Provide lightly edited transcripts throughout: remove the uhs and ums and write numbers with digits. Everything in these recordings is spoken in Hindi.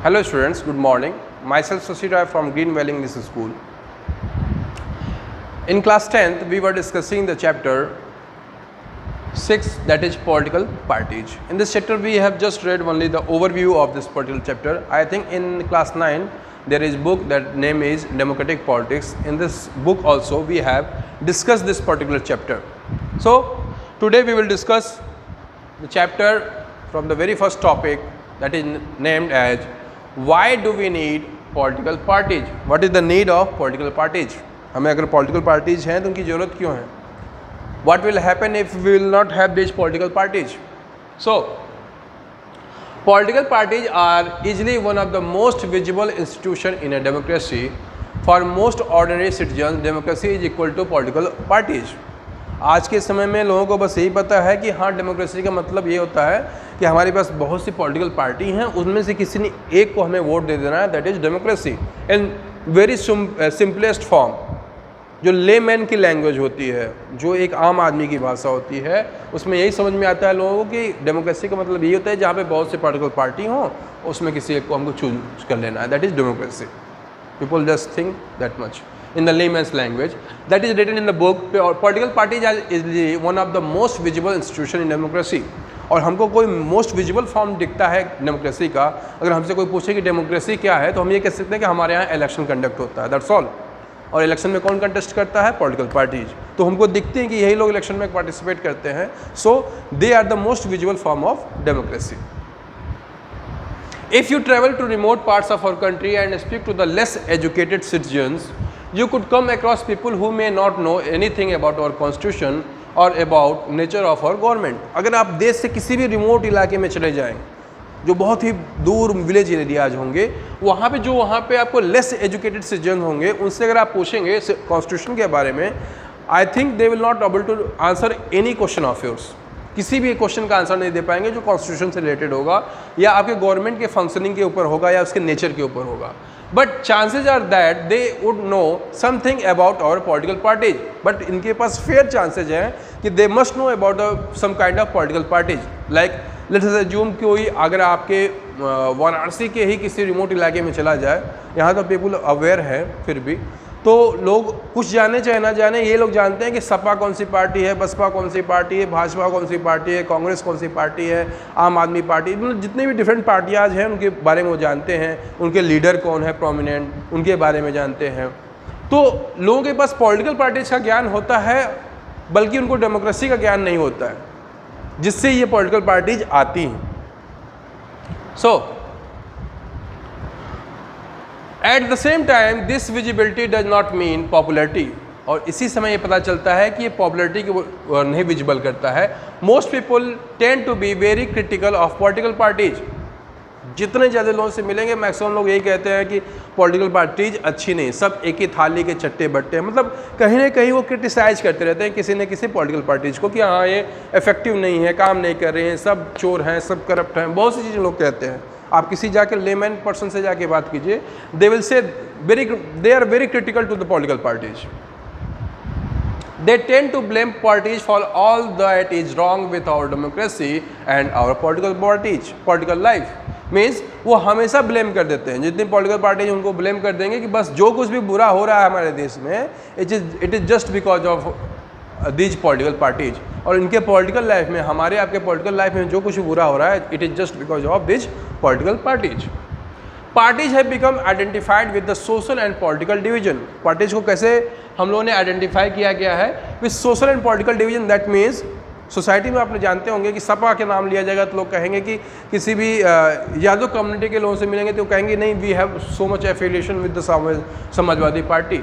Hello students, good morning. Myself Shashi Rai from Green Valley English School. In class 10th, we were discussing the chapter 6, that is political parties. In this chapter, we have just read only the overview of this particular chapter. I think in class 9, there is book that name is Democratic Politics. In this book also, we have discussed this particular chapter. So, today we will discuss the chapter from the very first topic, that is named as why do we need political parties? What is the need of political parties? हमें अगर political parties हैं तो उनकी ज़रूरत क्यों है? What will happen if we will not have these political parties? So, political parties are easily one of the most visible institution in a democracy. For most ordinary citizens, democracy is equal to political parties. आज के समय में लोगों को बस यही पता है कि हाँ, डेमोक्रेसी का मतलब ये होता है कि हमारे पास बहुत सी पॉलिटिकल पार्टी हैं, उनमें से किसी ने एक को हमें वोट दे देना है, that is democracy in very simplest form. जो लेमैन की लैंग्वेज होती है, जो एक आम आदमी की भाषा होती है, उसमें यही समझ में आता है लोगों को कि डेमोक्रेसी का मतलब ये होता है जहाँ पे बहुत से पॉलिटिकल पार्टी हों, उसमें किसी एक को हमको चूज कर लेना है, that is democracy. People just think that much in the layman's language. That is written in the book. Political parties is one of the most visible institution in democracy. और हमको कोई मोस्ट विजिबल फॉर्म दिखता है डेमोक्रेसी का. अगर हमसे कोई पूछे कि डेमोक्रेसी क्या है, तो हम ये कह सकते हैं कि हमारे यहाँ इलेक्शन कंडक्ट होता है, दैट्स ऑल. और इलेक्शन में कौन कंटेस्ट करता है? Political parties. तो हमको दिखते हैं कि यही लोग इलेक्शन में पार्टिसिपेट करते हैं. So they are the most visible form of democracy. If you travel to remote parts of our country and speak to the less educated citizens, you could come across people who may not know anything about our constitution or about nature of our government. अगर आप देश से किसी भी रिमोट इलाके में चले जाएं, जो बहुत ही दूर विलेज एरियाज होंगे, वहाँ पे आपको लेस एजुकेटेड सिटीजन होंगे, उनसे अगर आप पूछेंगे कॉन्स्टिट्यूशन के बारे में, I think they will not able to answer any question of yours. किसी भी क्वेश्चन का आंसर नहीं दे पाएंगे जो कॉन्स्टिट्यूशन से रिलेटेड होगा या आपके गवर्नमेंट के फंक्शनिंग के ऊपर होगा या उसके नेचर के ऊपर होगा. But chances are that they would know something about our political parties. But इनके पास फेयर चांसेज हैं कि they must know about some kind of political parties. Like let's assume कोई अगर आपके वाराणसी के ही किसी रिमोट इलाके में चला जाए, यहाँ तो पीपल अवेयर है फिर भी, तो लोग कुछ जाने चाहे ना जाने, ये लोग जानते हैं कि सपा कौन सी पार्टी है, बसपा कौन सी पार्टी है, भाजपा कौन सी पार्टी है, कांग्रेस कौन सी पार्टी है, आम आदमी पार्टी, मतलब जितने भी डिफरेंट पार्टियाँ हैं उनके बारे में वो जानते हैं, उनके लीडर कौन है प्रोमिनेंट, उनके बारे में जानते हैं. तो लोगों के पास पॉलिटिकल पार्टीज का ज्ञान होता है, बल्कि उनको डेमोक्रेसी का ज्ञान नहीं होता है, जिससे ये पॉलिटिकल पार्टीज आती हैं. सो At the same time, this visibility does not mean popularity. और इसी समय ये पता चलता है कि ये पॉपुलरिटी को नहीं विजिबल करता है. Most people tend to be very critical of political parties. जितने ज़्यादा लोगों से मिलेंगे, मैक्सिमम लोग यही कहते हैं कि पॉलिटिकल पार्टीज अच्छी नहीं, सब एक ही थाली के चट्टे बट्टे. मतलब कहीं ना कहीं वो क्रिटिसाइज करते रहते हैं किसी न किसी पॉलिटिकल पार्टीज को कि हाँ, ये इफेक्टिव नहीं है, काम नहीं कर रहे हैं, सब चोर हैं, सब करप्ट हैं, बहुत सी चीज़ें लोग कहते हैं. आप किसी जाकर लेमैन पर्सन से जाके बात कीजिए, they will say they are very critical to the political parties. They tend to blame parties for all that is wrong with our democracy and our political life. Means वो हमेशा ब्लेम कर देते हैं. जितनी पॉलिटिकल पार्टीज उनको ब्लेम कर देंगे कि बस जो कुछ भी बुरा हो रहा है हमारे देश में, it is just because of these political parties. और इनके पॉलिटिकल लाइफ में, हमारे आपके पॉलिटिकल लाइफ में जो कुछ बुरा हो रहा है, it is just because of these political parties. Parties have become identified with the social and political division. Parties को कैसे हम लोगों ने आइडेंटिफाई किया गया है? With social and political division. That means society में आपने जानते होंगे कि सपा के नाम लिया जाएगा तो लोग कहेंगे कि किसी भी यादव कम्युनिटी के लोगों से मिलेंगे तो कहेंगे नहीं, we have so much affiliation with the Samajwadi party.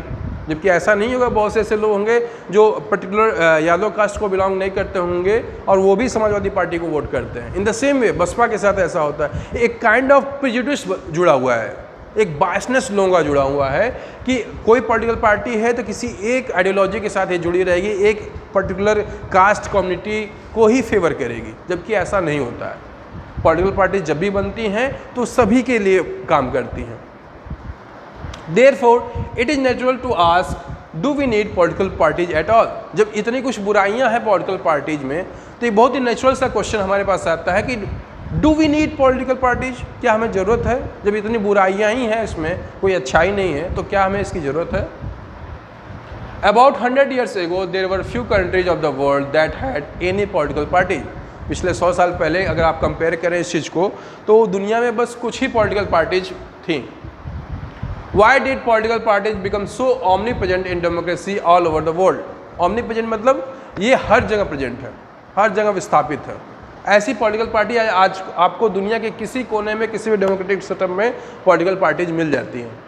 जबकि ऐसा नहीं होगा. बहुत से ऐसे लोग होंगे जो पर्टिकुलर यादव कास्ट को बिलोंग नहीं करते होंगे और वो भी समाजवादी पार्टी को वोट करते हैं. In the same way Baspa के साथ ऐसा होता है. एक काइंड ऑफ प्रेजुडिस जुड़ा हुआ है, एक बायसनेस लोगों का जुड़ा हुआ है कि कोई पॉलिटिकल पार्टी है तो किसी एक आइडियोलॉजी के साथ ये जुड़ी रहेगी, एक पर्टिकुलर कास्ट कम्युनिटी को ही फेवर करेगी. जबकि ऐसा नहीं होता है. पॉलिटिकल पार्टी जब भी बनती हैं तो सभी के लिए काम करती हैं. Therefore, it is natural to ask, do we need political parties at all? जब इतनी कुछ बुराइयां हैं पॉलिटिकल पार्टीज में, तो ये बहुत ही नेचुरल सा क्वेश्चन हमारे पास आता है कि do we need political parties? क्या हमें ज़रूरत है? जब इतनी बुराइयाँ ही हैं, इसमें कोई अच्छाई नहीं है, तो क्या हमें इसकी ज़रूरत है? About 100 years ago, there were few countries of the world that had any political party. पिछले 100 साल पहले अगर आप कंपेयर करें इस चीज़ को, तो दुनिया में बस कुछ ही पॉलिटिकल पार्टीज थी। Why did political parties become so omnipresent in democracy all over the world? Omnipresent मतलब ये हर जगह प्रेजेंट है, हर जगह विस्थापित है। ऐसी पॉलिटिकल पार्टी आज आपको दुनिया के किसी कोने में, किसी भी डेमोक्रेटिक सिस्टम में पॉलिटिकल पार्टीज मिल जाती हैं।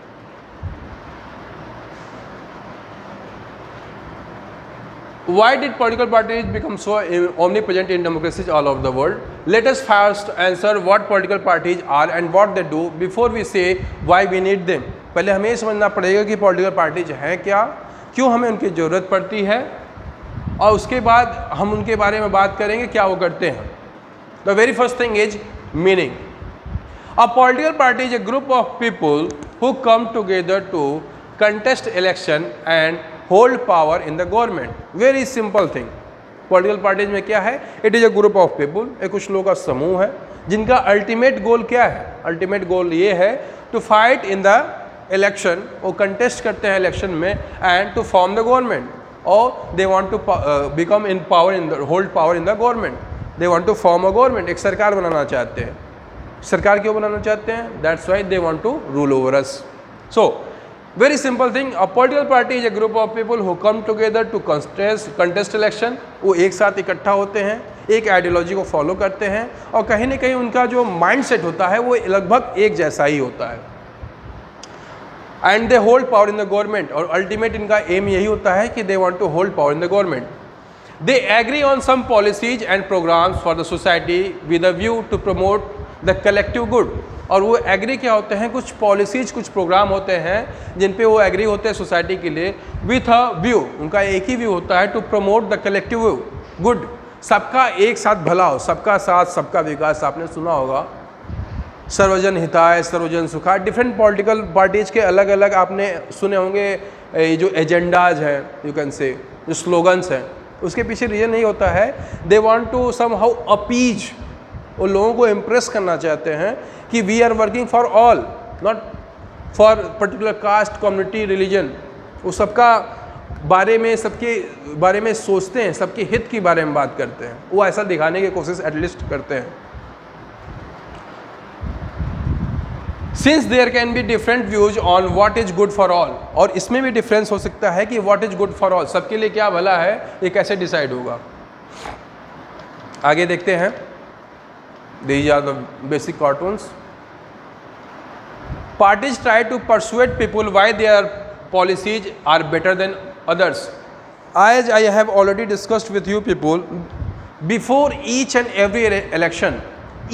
Why did political parties become so omnipresent in democracies all over the world? Let us first answer what political parties are and what they do before we say why we need them. पहले हमें ये समझना पड़ेगा कि पॉलिटिकल पार्टीज हैं क्या, क्यों हमें उनकी ज़रूरत पड़ती है, और उसके बाद हम उनके बारे में बात करेंगे क्या वो करते हैं। The very first thing is meaning. A political party is a group of people who come together to contest election and hold power in the government. Very simple thing. Political parties में क्या है? It is a group of people, एक कुछ लोगों का समूह है जिनका अल्टीमेट गोल क्या है? अल्टीमेट गोल ये है to fight in the election, वो contest करते हैं इलेक्शन में, and to form the government, और they want to become in power in the hold power in the government. They want to form a government. एक सरकार बनाना चाहते हैं। सरकार क्यों बनाना चाहते हैं? That's why they want to rule over us. So very simple thing, a political party is a group of people who come together to contest election. वो एक साथ इकट्ठा होते हैं, एक आइडियोलॉजी को फॉलो करते हैं, और कहीं ना कहीं उनका जो माइंडसेट होता है वो लगभग एक जैसा ही होता है। And they hold power in the government, और अल्टीमेट इनका एम यही होता है कि they want to hold power in the government. They agree on some policies and programmes for the society with a view to promote the collective good. और वो एग्री क्या होते हैं? कुछ पॉलिसीज, कुछ प्रोग्राम होते हैं जिन पे वो एग्री होते हैं सोसाइटी के लिए, विथ अ व्यू, उनका एक ही व्यू होता है, to promote the collective good, सबका एक साथ भला हो, सबका साथ सबका विकास। आपने सुना होगा सर्वजन हिताय सर्वजन सुखाय। डिफरेंट पॉलिटिकल पार्टीज के अलग अलग आपने सुने होंगे ये जो एजेंडाज हैं, यू कैन से, जो स्लोगन्स हैं, उसके पीछे रीजन यही होता है, they want to somehow appease, वो लोगों को इम्प्रेस करना चाहते हैं कि we are working for all, not for particular caste, community, religion. वो सबका बारे में, सबके बारे में सोचते हैं, सबके हित के बारे में बात करते हैं। वो ऐसा दिखाने की कोशिश एटलीस्ट करते हैं। Since there can be different views on what is good for all, और इसमें भी डिफरेंस हो सकता है कि what is good for all, सबके लिए क्या भला है, ये कैसे डिसाइड होगा। आगे देखते हैं। These are the basic cartoons. Parties try to persuade people why their policies are better than others. As I have already discussed with you people, before each and every election,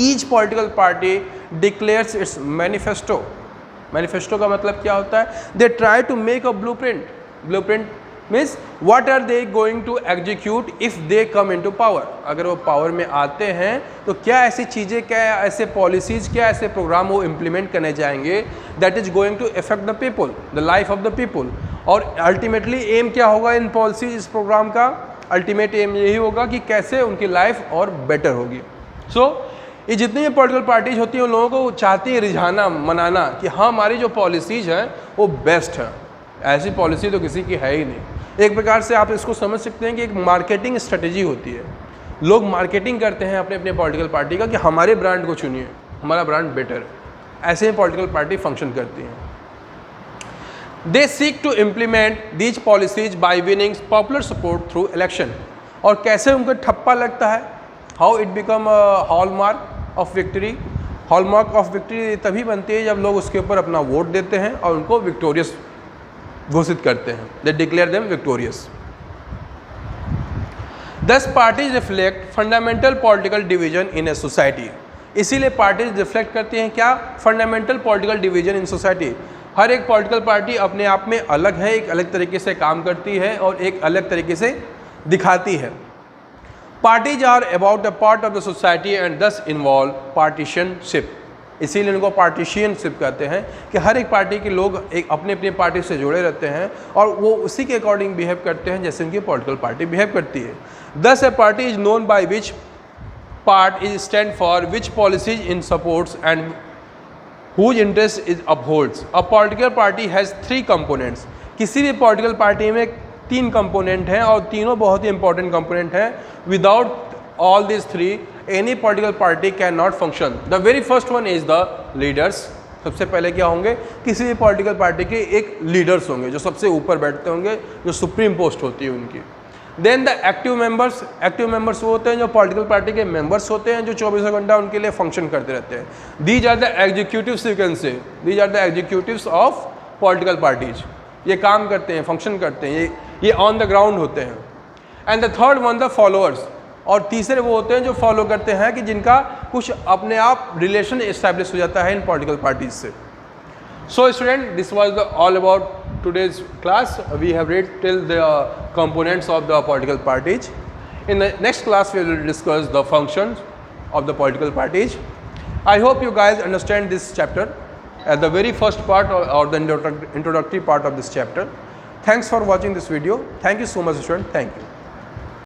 each political party declares its manifesto. Manifesto का मतलब क्या होता है? They try to make a blueprint. Blueprint means what are they going to execute if they come into power. अगर वो पावर में आते हैं तो क्या ऐसी चीज़ें, क्या ऐसे पॉलिसीज़, क्या ऐसे प्रोग्राम वो इम्प्लीमेंट करने जाएंगे that is going to effect the people, the life of the people. और अल्टीमेटली एम क्या होगा इन पॉलिसीज, इस प्रोग्राम का अल्टीमेट एम यही होगा कि कैसे उनकी लाइफ और बेटर होगी। सो ये जितनी भी पॉलिटिकल पार्टीज होती हैं उन लोगों को चाहती है रिझाना, मनाना कि हाँ हमारी जो पॉलिसीज़ हैं वो बेस्ट है, ऐसी पॉलिसी तो किसी की है ही नहीं। एक प्रकार से आप इसको समझ सकते हैं कि एक मार्केटिंग स्ट्रेटेजी होती है। लोग मार्केटिंग करते हैं अपने अपने पॉलिटिकल पार्टी का कि हमारे ब्रांड को चुनिए, हमारा ब्रांड बेटर है। ऐसे ही पॉलिटिकल पार्टी फंक्शन करती हैं। They seek to implement these policies by winning popular support through election. और कैसे उनको ठप्पा लगता है, how it become a hallmark of victory. Hallmark of victory तभी बनती है जब लोग उसके ऊपर अपना वोट देते हैं और उनको विक्टोरियस घोषित करते हैं, they declare them victorious. 10 parties reflect fundamental political division in a society. इसीलिए पार्टीज रिफ्लेक्ट करती हैं क्या, fundamental political division in society. हर एक पॉलिटिकल पार्टी अपने आप में अलग है, एक अलग तरीके से काम करती है और एक अलग तरीके से दिखाती है। Parties are about the part of the society and thus involve partisanship. इसीलिए उनको पार्टीशियनशिप कहते हैं कि हर एक पार्टी के लोग एक अपने अपनी पार्टी से जुड़े रहते हैं और वो उसी के अकॉर्डिंग बिहेव करते हैं जैसे उनकी पॉलिटिकल पार्टी बिहेव करती है। Thus a party is known by which part is stand for which policies in supports and whose interest is upholds. A political party has 3 components. किसी भी पॉलिटिकल पार्टी में 3 कंपोनेंट हैं और तीनों बहुत ही इंपॉर्टेंट कंपोनेंट हैं. Without all this 3 any political party can not function. The very first one is the leaders. सबसे पहले क्या होंगे, किसी भी पॉलिटिकल पार्टी के एक लीडर्स होंगे जो सबसे ऊपर बैठते होंगे, जो सुप्रीम पोस्ट होती है उनकी. Then the active members. Active members वो होते हैं जो पॉलिटिकल पार्टी के मेंबर्स होते हैं, जो 24 घंटा उनके लिए फंक्शन करते रहते हैं. These are the executives, you can say these are the executives of political parties. ये काम करते हैं, फंक्शन करते हैं, ये ऑन द ग्राउंड होते हैं. And the third one the followers. और तीसरे वो होते हैं जो फॉलो करते हैं, कि जिनका कुछ अपने आप रिलेशन इस्टेब्लिश हो जाता है इन पॉलिटिकल पार्टीज से. So student, this was the all about today's class. We have read till the components of the political parties. In the next class we will discuss the functions of the political parties. I hope you guys understand this chapter as the very first part or the introductory part of this chapter. Thanks for watching this video. Thank you so much, student. Thank you.